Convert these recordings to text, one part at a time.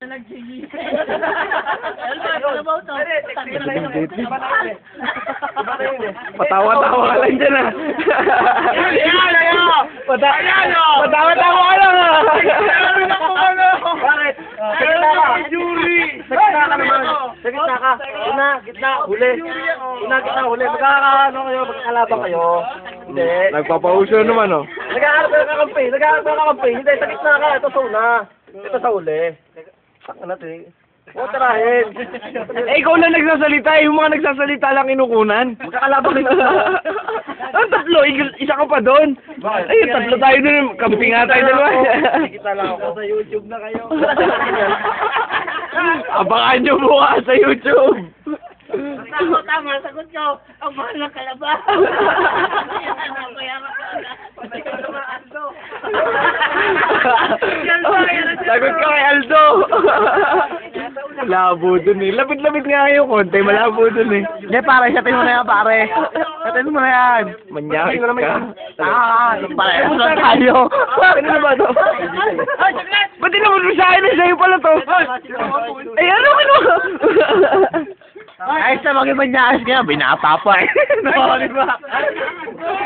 Nagsigi. Patawa-tawa ka lang dyan, ah. Patawa-tawa ka lang, ah. Bakit? Sa gitna ka. Sa gitna ka naman. Sa gitna ka. Gitna, huli. Gitna, huli. Magkakaano kayo, magkakalaban kayo. Hindi. Nagpapauso naman, oh. Nag-aarap ka kakampi. Hindi, sa gitna ka. Ito sa una. Ito sa huli. Saka natin. Huwag tarahin. Eh, ikaw lang nagsasalita. Yung mga nagsasalita lang inukunan. Magkakalabang kayo. Ang tatlo, isa ka pa doon. Ay, tatlo tayo doon. Kampi nga tayo dalawa. Nakikita lang ako. Sa YouTube na kayo. Abangan nyo bukas sa YouTube. Tama, sagot ko. Ang mahal ng kalaba. Sagot ka kay Aldo. Malabo dun eh. Lapit-lapit nga kayo konti. Malabo dun eh. Hindi, pare. Satin mo na yan, pare. Satin mo na yan. Manyakit ka. Pare. Saan tayo? Ano na ba to? Ba't tinamod mo sa akin eh? Sa'yo pala to. Ay, ano mo? Ayos na maging manyakas kaya, binata pa eh. No, di ba?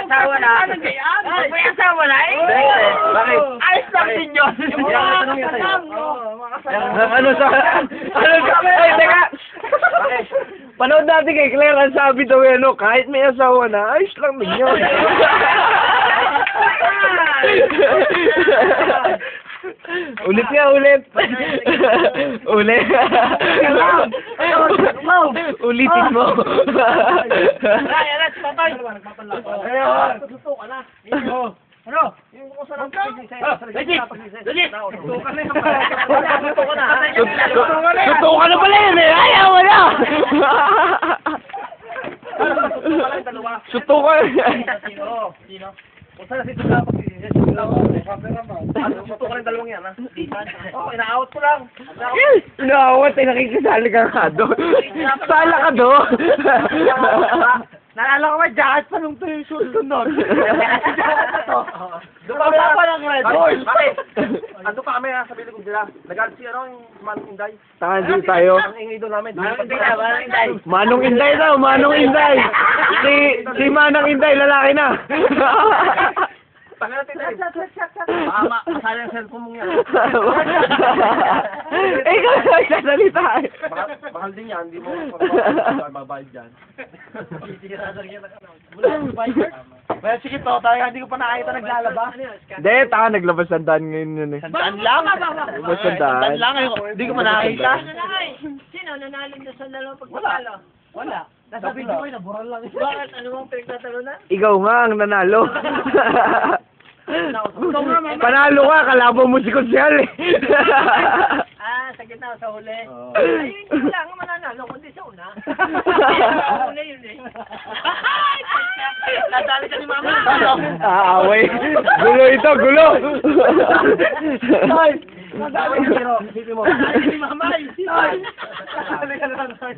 Asawa na. Ano kaya? May asawa na eh. Bakit? Ayos lang din yun. Ano sa... Ay, teka! Panood natin kay Claire, ang sabi daw yan, no, kahit may asawa na, ayos lang din yun. Ulit nga, ulit. Ulit. Ulitin mo. Tutukan na pala yun eh. Ayaw, wala. Sutukan. Sino? Kung saan si Tuka pag-sisisi, sutukan ng dalawang yan, ha? Oo, ina-out ko lang. Inaawat eh, nakikisali ka nga doon. Sala ka doon. Naalala ko ba, jacket pa nung yung shoot ko nun. Doon pa ng red. Bakit? Ando pa kami, ha, sa bilig nila. Nag-add si, yung Manong Inday. Saan tayo? Ang ingay doon namin. Manong Inday daw, Manong Inday. Si Manong Inday, lalaki na. Tagal natin eh. Baka masaya yung cellphone mong yan. Eh, ikaw na nagsasalita eh. Bakal din yan, hindi mo mabayad dyan. Well, sige to, talaga hindi ko pa nakakita naglalaba. Hindi, taka naglabas ng daan ngayon yun eh. Sandaan lang? Naglabas ng daan. Sandaan lang, hindi ko pa nakakita. Sino nanalo na sa dalawang pagkatalo? Wala. Nasa video ko, nabural lang. Bakit? Ano bang pinagtatalo na? Ikaw nga ang nanalo. Panalo ka, kalaban mo si Konsyal eh. Sa gitna, sa huli. Ay, hindi lang mananalo, kundi sa una. Sa una yun eh. Nadali ka ni Mama. Away. Gulo ito, gulo. Nadali ka ni Mama. Nadali ka ni Mama.